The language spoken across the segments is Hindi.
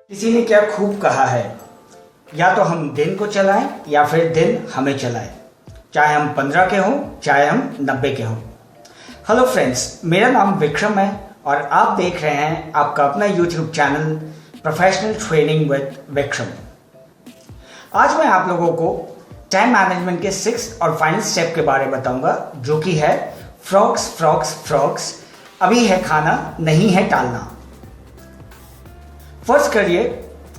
किसी ने क्या खूब कहा है, या तो हम दिन को चलाएं या फिर दिन हमें चलाए, चाहे हम 15 के हों चाहे हम 90 के हों। हेलो फ्रेंड्स, मेरा नाम विक्रम है और आप देख रहे हैं आपका अपना YouTube channel professional training with Vikram. आज मैं आप लोगों को टाइम मैनेजमेंट के 6th और फाइनल स्टेप के बारे में बताऊंगा, जो कि है फ्रॉक्स फ्रॉक्स फ्रॉक्स, अभी है खाना नहीं है टालना। फर्ज करिए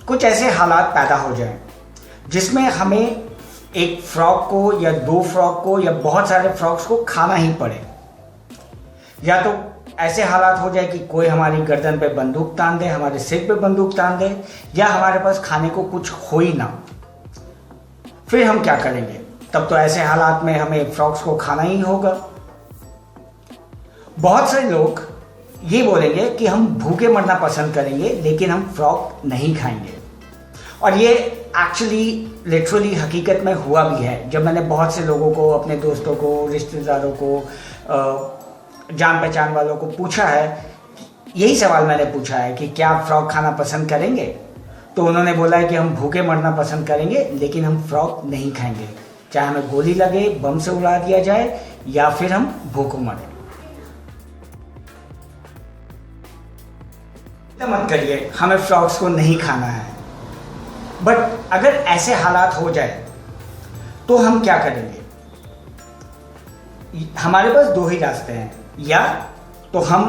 कुछ ऐसे हालात पैदा हो जाएं जिसमें हमें एक फ्रॉक को या 2 फ्रॉक को या बहुत सारे फ्रॉक्स को खाना ही पड़े, या तो ऐसे हालात हो जाए कि कोई हमारी गर्दन पे बंदूक तान दे, हमारे सिर पे बंदूक तान दे, या हमारे पास खाने को कुछ हो ही ना। फिर हम क्या करेंगे? तब तो ऐसे हालात में हमें फ्रॉक्स को खाना ही होगा। बहुत सारे लोग ये बोलेंगे कि हम भूखे मरना पसंद करेंगे लेकिन हम फ्रॉक नहीं खाएंगे, और ये एक्चुअली लिटरली हकीकत में हुआ भी है। जब मैंने बहुत से लोगों को, अपने दोस्तों को, रिश्तेदारों को, जान पहचान वालों को पूछा है, यही सवाल मैंने पूछा है कि क्या आप फ्रॉक खाना पसंद करेंगे, तो उन्होंने बोला है कि हम भूखे मरना पसंद करेंगे लेकिन हम फ्रॉक नहीं खाएंगे, चाहे हमें गोली लगे, बम से उड़ा दिया जाए या फिर हम भूखों मरें। मत करिए, हमें फ्रॉक्स को नहीं खाना है। बट अगर ऐसे हालात हो जाए तो हम क्या करेंगे? हमारे पास 2 ही रास्ते हैं, या तो हम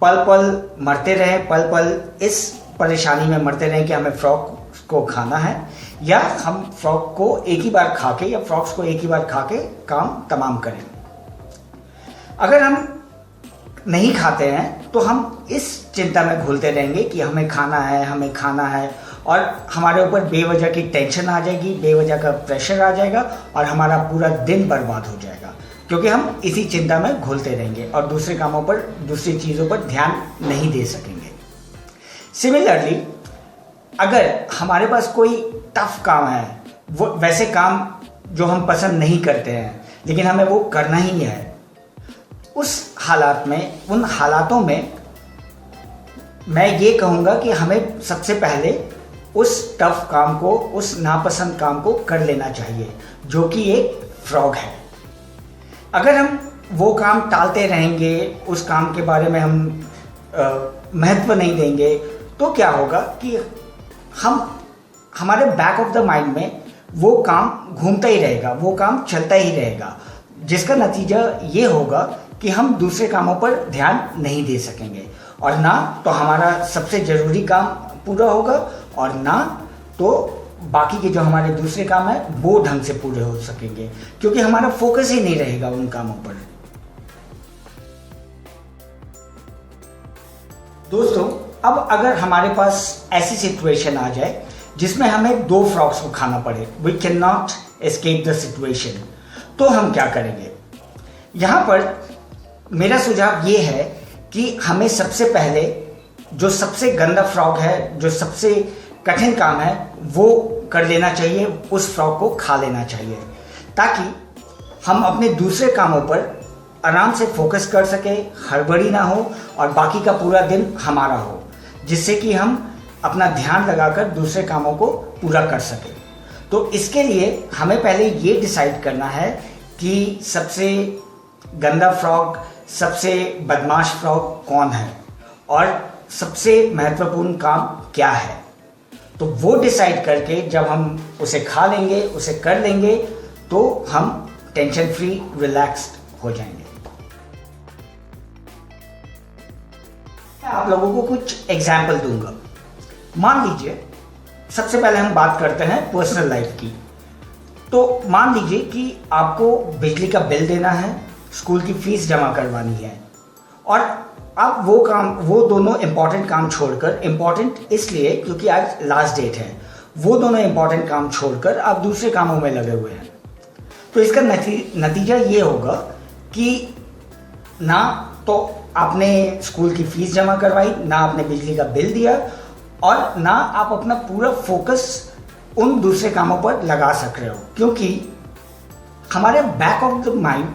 पल पल मरते रहें, पल पल इस परेशानी में मरते रहें कि हमें फ्रॉक को खाना है, या हम फ्रॉक को एक ही बार खा के या फ्रॉक्स को एक ही बार खा के काम तमाम करें। अगर हम नहीं खाते हैं तो हम इस चिंता में घुलते रहेंगे कि हमें खाना है, हमें खाना है, और हमारे ऊपर बेवजह की टेंशन आ जाएगी, बेवजह का प्रेशर आ जाएगा और हमारा पूरा दिन बर्बाद हो जाएगा, क्योंकि हम इसी चिंता में घुलते रहेंगे और दूसरे कामों पर, दूसरी चीज़ों पर ध्यान नहीं दे सकेंगे। सिमिलरली, अगर हमारे पास कोई टफ काम है, वो वैसे काम जो हम पसंद नहीं करते हैं लेकिन हमें वो करना ही है, उस हालात में, उन हालातों में मैं ये कहूँगा कि हमें सबसे पहले उस टफ काम को, उस नापसंद काम को कर लेना चाहिए, जो कि एक फ्रॉग है। अगर हम वो काम टालते रहेंगे, उस काम के बारे में हम महत्व नहीं देंगे, तो क्या होगा कि हमारे बैक ऑफ द माइंड में वो काम घूमता ही रहेगा, वो काम चलता ही रहेगा, जिसका नतीजा ये होगा कि हम दूसरे कामों पर ध्यान नहीं दे सकेंगे, और ना तो हमारा सबसे ज़रूरी काम पूरा होगा और ना तो बाकी के जो हमारे दूसरे काम हैं वो ढंग से पूरे हो सकेंगे, क्योंकि हमारा फोकस ही नहीं रहेगा उन कामों पर। दोस्तों, अब अगर हमारे पास ऐसी सिचुएशन आ जाए जिसमें हमें 2 फ्रॉक्स को खाना पड़े, we can not escape the situation, तो हम क्या करेंगे? यहाँ पर मेरा सुझाव ये है कि हमें सबसे पहले जो सबसे गंदा फ्रॉक है, जो सबसे कठिन काम है, वो कर लेना चाहिए, उस फ्रॉक को खा लेना चाहिए, ताकि हम अपने दूसरे कामों पर आराम से फोकस कर सके, हड़बड़ी ना हो और बाकी का पूरा दिन हमारा हो, जिससे कि हम अपना ध्यान लगाकर दूसरे कामों को पूरा कर सके। तो इसके लिए हमें पहले ये डिसाइड करना है कि सबसे गंदा फ्रॉक, सबसे बदमाश फ्रॉक कौन है और सबसे महत्वपूर्ण काम क्या है। तो वो डिसाइड करके जब हम उसे खा लेंगे, उसे कर लेंगे, तो हम टेंशन फ्री, रिलैक्स्ड हो जाएंगे। मैं आप लोगों को कुछ एग्जाम्पल दूंगा। मान लीजिए, सबसे पहले हम बात करते हैं पर्सनल लाइफ की। तो मान लीजिए कि आपको बिजली का बिल देना है, स्कूल की फीस जमा करवानी है, और आप वो दोनों इम्पॉर्टेंट काम छोड़कर, इम्पॉर्टेंट इसलिए क्योंकि आज लास्ट डेट है, वो दोनों इम्पॉर्टेंट काम छोड़कर आप दूसरे कामों में लगे हुए हैं। तो इसका नतीजा ये होगा कि ना तो आपने स्कूल की फीस जमा करवाई, ना आपने बिजली का बिल दिया, और ना आप अपना पूरा फोकस उन दूसरे कामों पर लगा सक रहे हो, क्योंकि हमारे बैक ऑफ द माइंड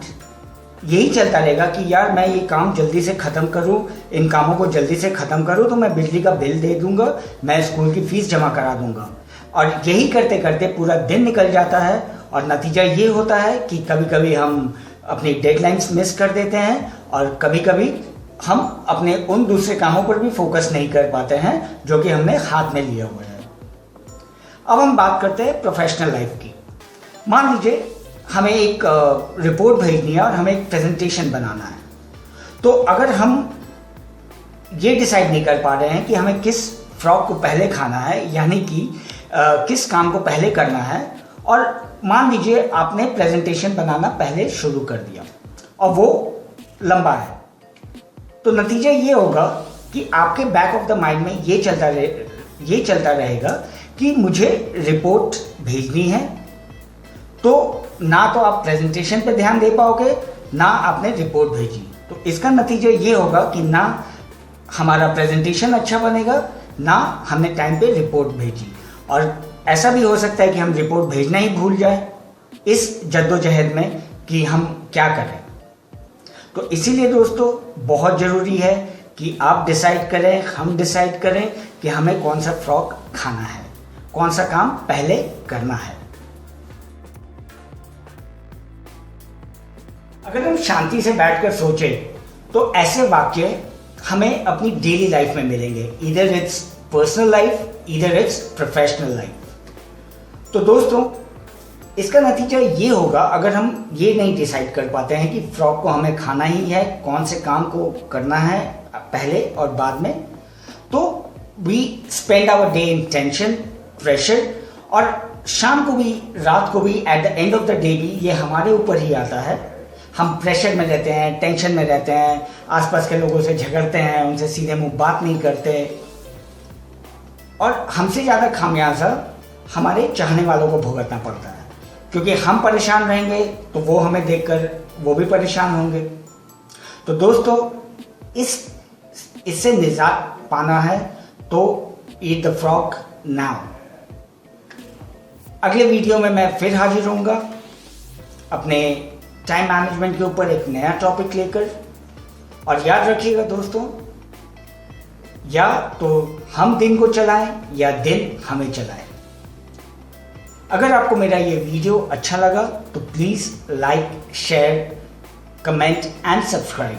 यही चलता रहेगा कि यार मैं ये काम जल्दी से ख़त्म करूं, इन कामों को जल्दी से ख़त्म करूं तो मैं बिजली का बिल दे दूंगा, मैं स्कूल की फीस जमा करा दूंगा। और यही करते करते पूरा दिन निकल जाता है और नतीजा ये होता है कि कभी कभी हम अपनी डेडलाइंस मिस कर देते हैं और कभी कभी हम अपने उन दूसरे कामों पर भी फोकस नहीं कर पाते हैं जो कि हमने हाथ में लिए हुए हैं। अब हम बात करते हैं प्रोफेशनल लाइफ की। मान लीजिए हमें एक रिपोर्ट भेजनी है और हमें एक प्रेजेंटेशन बनाना है, तो अगर हम ये डिसाइड नहीं कर पा रहे हैं कि हमें किस फ्रॉक को पहले खाना है, यानी कि किस काम को पहले करना है, और मान लीजिए आपने प्रेजेंटेशन बनाना पहले शुरू कर दिया और वो लंबा है, तो नतीजा ये होगा कि आपके बैक ऑफ द माइंड में ये चलता रहेगा कि मुझे रिपोर्ट भेजनी है। तो ना तो आप प्रेजेंटेशन पे ध्यान दे पाओगे, ना आपने रिपोर्ट भेजी, तो इसका नतीजा ये होगा कि ना हमारा प्रेजेंटेशन अच्छा बनेगा, ना हमने टाइम पे रिपोर्ट भेजी। और ऐसा भी हो सकता है कि हम रिपोर्ट भेजना ही भूल जाए इस जद्दोजहद में कि हम क्या करें। तो इसीलिए दोस्तों बहुत ज़रूरी है कि आप डिसाइड करें, हम डिसाइड करें कि हमें कौन सा फ्रॉक खाना है, कौन सा काम पहले करना है। अगर हम शांति से बैठकर सोचें तो ऐसे वाक्य हमें अपनी डेली लाइफ में मिलेंगे, either it's personal life, either it's professional life. तो दोस्तों इसका नतीजा ये होगा, अगर हम ये नहीं डिसाइड कर पाते हैं कि फ्रॉक को हमें खाना ही है, कौन से काम को करना है पहले और बाद में, तो we spend our day in tension, pressure, और शाम को भी, रात को भी, at the end of the day भी ये हमारे ऊपर ही आता है। हम प्रेशर में रहते हैं, टेंशन में रहते हैं, आसपास के लोगों से झगड़ते हैं, उनसे सीधे मुंह बात नहीं करते, और हमसे ज़्यादा खामियाजा हमारे चाहने वालों को भुगतना पड़ता है, क्योंकि हम परेशान रहेंगे तो वो हमें देखकर वो भी परेशान होंगे। तो दोस्तों इससे निजात पाना है तो ईट द फ्रॉक नाउ। अगले वीडियो में मैं फिर हाजिर होऊंगा अपने टाइम मैनेजमेंट के ऊपर एक नया टॉपिक लेकर। और याद रखिएगा दोस्तों, या तो हम दिन को चलाएं या दिन हमें चलाए। अगर आपको मेरा ये वीडियो अच्छा लगा तो please like, share, comment and subscribe.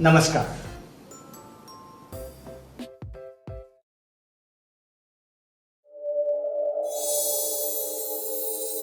नमस्कार।